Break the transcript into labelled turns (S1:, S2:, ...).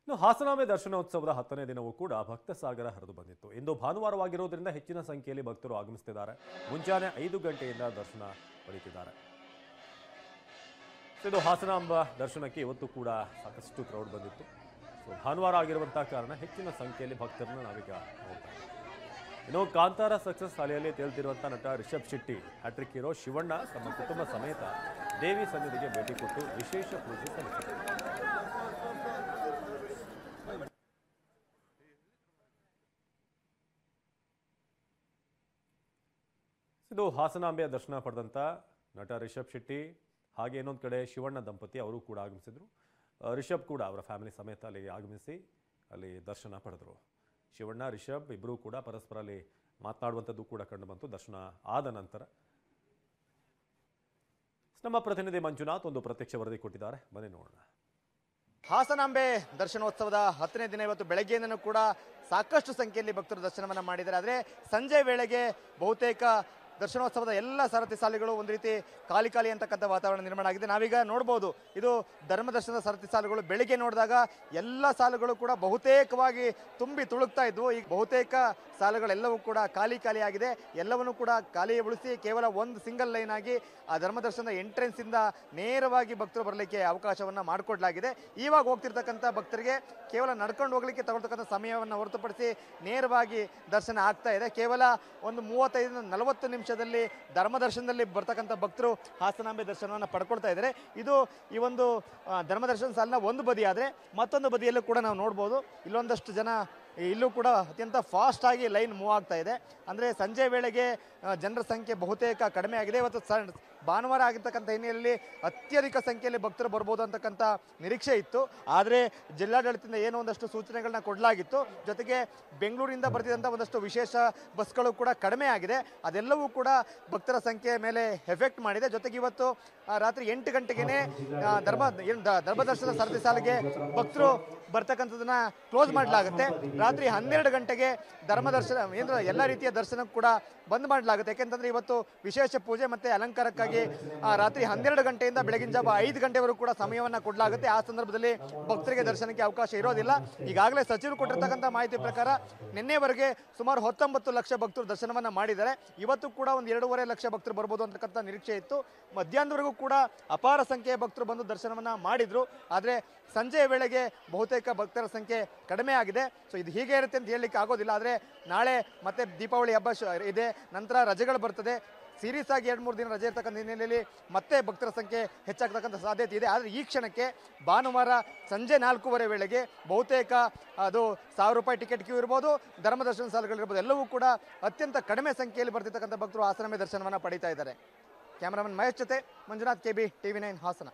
S1: ಇನ್ನು ಹಾಸನಾಂಬೆ ದರ್ಶನೋತ್ಸವದ 10ನೇ ದಿನವೂ ಕೂಡ ಭಕ್ತ ಸಾಗರ ಹರಿದು ಬಂದಿತ್ತು. ಇಂದು ಭಾನುವಾರವಾಗಿರುವುದರಿಂದ ಹೆಚ್ಚಿನ ಸಂಖ್ಯೆಯಲ್ಲಿ ಭಕ್ತರು ಆಗಮಿಸುತ್ತಿದ್ದಾರೆ. ಮುಂಜಾನೆ 5 ಗಂಟೆಯಿಂದ ದರ್ಶನ ಪಡೆಯುತ್ತಿದ್ದಾರೆ. ಇದು ಹಾಸನಾಂಬ ದರ್ಶನಕ್ಕೆ ಇವತ್ತು ಕೂಡ ಸಾಕಷ್ಟು ಕ್ರೌಡ್ ಬಂದಿತ್ತು. ಭಾನುವಾರ ಆಗಿರುವಂತಹ ಕಾರಣ ಹೆಚ್ಚಿನ ಸಂಖ್ಯೆಯಲ್ಲಿ ಭಕ್ತರನ್ನು ನಾವೀಗ ನೋಡ್ತಾ ಇದ್ದೀವಿ. ಇನ್ನು ಕಾಂತಾರ ಸಕ್ಸಸ್ ಅಲೆಯಲ್ಲಿ ತೇಲ್ತಿರುವಂತಹ ನಟ ರಿಷಬ್ ಶೆಟ್ಟಿ ಹ್ಯಾಟ್ರಿಕ್ ಹೀರೋ ಶಿವಣ್ಣ ತಮ್ಮ ಕುಟುಂಬ ಸಮೇತ ದೇವಿ ಸನ್ನಿಧಿಗೆ ಭೇಟಿ ಕೊಟ್ಟು ವಿಶೇಷ ಪೂಜೆ ಸಲ್ಲಿಸಿದರು. ಇದು ಹಾಸನಾಂಬೆಯ ದರ್ಶನ ಪಡೆದಂಥ ನಟ ರಿಷಬ್ ಶೆಟ್ಟಿ ಹಾಗೆ ಇನ್ನೊಂದು ಕಡೆ ಶಿವಣ್ಣ ದಂಪತಿ ಅವರು ಕೂಡ ಆಗಮಿಸಿದ್ರು. ರಿಷಬ್ ಕೂಡ ಅವರ ಫ್ಯಾಮಿಲಿ ಸಮೇತ ಅಲ್ಲಿ ಆಗಮಿಸಿ ಅಲ್ಲಿ ದರ್ಶನ ಪಡೆದರು. ಶಿವಣ್ಣ ರಿಷಬ್ ಇಬ್ಬರೂ ಕೂಡ ಪರಸ್ಪರ ಅಲ್ಲಿ ಮಾತನಾಡುವಂಥದ್ದು ಕೂಡ ಕಂಡು ಬಂತು. ದರ್ಶನ ಆದ ನಂತರ ನಮ್ಮ ಪ್ರತಿನಿಧಿ ಮಂಜುನಾಥ್ ಒಂದು ಪ್ರತ್ಯಕ್ಷ ವರದಿ ಕೊಟ್ಟಿದ್ದಾರೆ, ಬನ್ನಿ ನೋಡೋಣ.
S2: ಹಾಸನಾಂಬೆ ದರ್ಶನೋತ್ಸವದ 10ನೇ ದಿನ ಇವತ್ತು ಬೆಳಗ್ಗೆಯಿಂದನೂ ಕೂಡ ಸಾಕಷ್ಟು ಸಂಖ್ಯೆಯಲ್ಲಿ ಭಕ್ತರು ದರ್ಶನವನ್ನು ಮಾಡಿದ್ದಾರೆ. ಆದರೆ ಸಂಜೆ ವೇಳೆಗೆ ಬಹುತೇಕ ದರ್ಶನೋತ್ಸವದ ಎಲ್ಲ ಸರತಿ ಸಾಲುಗಳು ಒಂದು ರೀತಿ ಖಾಲಿ ಅಂತಕ್ಕಂಥ ವಾತಾವರಣ ನಿರ್ಮಾಣ ಆಗಿದೆ. ನಾವೀಗ ನೋಡ್ಬೋದು, ಇದು ಧರ್ಮ ದರ್ಶನದ ಸರತಿ ಸಾಲುಗಳು. ಬೆಳಿಗ್ಗೆ ನೋಡಿದಾಗ ಎಲ್ಲ ಸಾಲುಗಳು ಕೂಡ ಬಹುತೇಕವಾಗಿ ತುಂಬಿ ತುಳುಕ್ತಾ ಇದ್ವು. ಈಗ ಬಹುತೇಕ ಸಾಲುಗಳೆಲ್ಲವೂ ಕೂಡ ಖಾಲಿ ಆಗಿದೆ. ಎಲ್ಲವನ್ನೂ ಕೂಡ ಖಾಲಿಗೊಳಿಸಿ ಕೇವಲ ಒಂದು ಸಿಂಗಲ್ ಲೈನ್ ಆಗಿ ಆ ಧರ್ಮದರ್ಶನದ ಎಂಟ್ರೆನ್ಸ್ ಇಂದ ನೇರವಾಗಿ ಭಕ್ತರು ಬರಲಿಕ್ಕೆ ಅವಕಾಶವನ್ನ ಮಾಡಿಕೊಡಲಾಗಿದೆ. ಇವಾಗ ಹೋಗ್ತಿರ್ತಕ್ಕಂಥ ಭಕ್ತರಿಗೆ ಕೇವಲ ನಡ್ಕೊಂಡು ಹೋಗ್ಲಿಕ್ಕೆ ತಗೊಳ್ತಕ್ಕಂಥ ಸಮಯವನ್ನು ಹೊರತುಪಡಿಸಿ ನೇರವಾಗಿ ದರ್ಶನ ಆಗ್ತಾ ಇದೆ. ಕೇವಲ ಒಂದು 35-40 ನಿಮಿಷದಲ್ಲಿ ಧರ್ಮದರ್ಶನದಲ್ಲಿ ಬರ್ತಕ್ಕಂಥ ಭಕ್ತರು ಹಾಸನಾಂಬೆ ದರ್ಶನವನ್ನು ಪಡ್ಕೊಳ್ತಾ ಇದ್ದಾರೆ. ಇದು ಈ ಒಂದು ಧರ್ಮದರ್ಶನ ಸಾಲಿನ ಒಂದು ಬದಿ. ಆದರೆ ಮತ್ತೊಂದು ಬದಿಯಲ್ಲೂ ಕೂಡ ನಾವು ನೋಡ್ಬೋದು, ಇಲ್ಲೊಂದಷ್ಟು ಜನ ಇಲ್ಲೂ ಕೂಡ ಅತ್ಯಂತ ಫಾಸ್ಟ್ ಆಗಿ ಲೈನ್ ಮೂವ್ ಆಗ್ತಾ ಇದೆ. ಅಂದರೆ ಸಂಜೆ ವೇಳೆಗೆ ಜನರ ಸಂಖ್ಯೆ ಬಹುತೇಕ ಕಡಿಮೆ ಆಗಿದೆ. ಇವತ್ತು ಭಾನುವಾರ ಆಗಿರ್ತಕ್ಕಂಥ ಹಿನ್ನೆಲೆಯಲ್ಲಿ ಅತ್ಯಧಿಕ ಸಂಖ್ಯೆಯಲ್ಲಿ ಭಕ್ತರು ಬರ್ಬೋದು ಅಂತಕ್ಕಂಥ ನಿರೀಕ್ಷೆ ಇತ್ತು. ಆದರೆ ಜಿಲ್ಲಾಡಳಿತದಿಂದ ಏನೋ ಒಂದಷ್ಟು ಸೂಚನೆಗಳನ್ನ ಕೊಡಲಾಗಿತ್ತು. ಜೊತೆಗೆ ಬೆಂಗಳೂರಿಂದ ಬರ್ತಿದ್ದಂಥ ಒಂದಷ್ಟು ವಿಶೇಷ ಬಸ್ಗಳು ಕೂಡ ಕಡಿಮೆ ಆಗಿದೆ. ಅದೆಲ್ಲವೂ ಕೂಡ ಭಕ್ತರ ಸಂಖ್ಯೆ ಮೇಲೆ ಎಫೆಕ್ಟ್ ಮಾಡಿದೆ. ಜೊತೆಗೆ ಇವತ್ತು ರಾತ್ರಿ 8 ಗಂಟೆಗೆ ಧರ್ಮದರ್ಶನ ಸರತಿ ಸಾಲಿಗೆ ಭಕ್ತರು ಬರ್ತಕ್ಕಂಥದನ್ನ ಕ್ಲೋಸ್ ಮಾಡಲಾಗುತ್ತೆ. ರಾತ್ರಿ 12 ಗಂಟೆಗೆ ಧರ್ಮದರ್ಶನ ಎಲ್ಲ ರೀತಿಯ ದರ್ಶನ ಕೂಡ ಬಂದ್ ಮಾಡಲಾಗುತ್ತೆ. ಯಾಕೆಂತಂದ್ರೆ ಇವತ್ತು ವಿಶೇಷ ಪೂಜೆ ಮತ್ತೆ ಅಲಂಕಾರಕ್ಕಾಗಿ ರಾತ್ರಿ 12 ಗಂಟೆಯಿಂದ ಬೆಳಗಿನ ಜಾವ 5 ಗಂಟೆವರೆಗೂ ಕೂಡ ಸಮಯವನ್ನ ಕೊಡಲಾಗುತ್ತೆ. ಆ ಸಂದರ್ಭದಲ್ಲಿ ಭಕ್ತರಿಗೆ ದರ್ಶನಕ್ಕೆ ಅವಕಾಶ ಇರೋದಿಲ್ಲ. ಈಗಾಗಲೇ ಸಚಿವರು ಕೊಟ್ಟಿರ್ತಕ್ಕಂಥ ಮಾಹಿತಿ ಪ್ರಕಾರ ನಿನ್ನೆವರೆಗೆ ಸುಮಾರು 19 ಲಕ್ಷ ಭಕ್ತರು ದರ್ಶನವನ್ನ ಮಾಡಿದ್ದಾರೆ. ಇವತ್ತು ಕೂಡ ಒಂದು 2.5 ಲಕ್ಷ ಭಕ್ತರು ಬರ್ಬೋದು ಅಂತಕ್ಕಂಥ ನಿರೀಕ್ಷೆ ಇತ್ತು. ಮಧ್ಯಾಹ್ನದವರೆಗೂ ಕೂಡ ಅಪಾರ ಸಂಖ್ಯೆಯ ಭಕ್ತರು ಬಂದು ದರ್ಶನವನ್ನ ಮಾಡಿದ್ರು. ಆದ್ರೆ ಸಂಜೆಯ ವೇಳೆಗೆ ಬಹುತೇಕ ಭಕ್ತರ ಸಂಖ್ಯೆ ಕಡಿಮೆ ಆಗಿದೆ. ಸೊ ಇದು ಹೀಗೆ ಇರುತ್ತೆ ಅಂತ ಹೇಳಲಿಕ್ಕೆ ಆಗೋದಿಲ್ಲ. ಆದರೆ ನಾಳೆ ಮತ್ತೆ ದೀಪಾವಳಿ ಹಬ್ಬ ಇದೆ, ನಂತರ ರಜೆಗಳು ಬರ್ತದೆ. ಸೀರಿಯಸ್ ಆಗಿ 2-3 ದಿನ ರಜೆ ಇರ್ತಕ್ಕಂಥ ಹಿನ್ನೆಲೆಯಲ್ಲಿ ಮತ್ತೆ ಭಕ್ತರ ಸಂಖ್ಯೆ ಹೆಚ್ಚಾಗ್ತಕ್ಕಂಥ ಸಾಧ್ಯತೆ ಇದೆ. ಆದರೆ ಈ ಕ್ಷಣಕ್ಕೆ ಭಾನುವಾರ ಸಂಜೆ 4:15 ವೇಳೆಗೆ ಬಹುತೇಕ ಅದು 1000 ರೂಪಾಯಿ ಟಿಕೆಟ್ ಕ್ಯೂ ಇರ್ಬೋದು, ಧರ್ಮದರ್ಶನ ಸಾಲುಗಳಿರ್ಬೋದು, ಎಲ್ಲವೂ ಕೂಡ ಅತ್ಯಂತ ಕಡಿಮೆ ಸಂಖ್ಯೆಯಲ್ಲಿ ಬರ್ತಿರ್ತಕ್ಕಂಥ ಭಕ್ತರು ಹಾಸನಾಂಬೆ ದರ್ಶನವನ್ನು ಪಡೀತಾ ಇದ್ದಾರೆ. ಕ್ಯಾಮರಾಮನ್ ಮಹೇಶ್ ಜೊತೆ ಮಂಜುನಾಥ್, KB, TV9 ಹಾಸನ.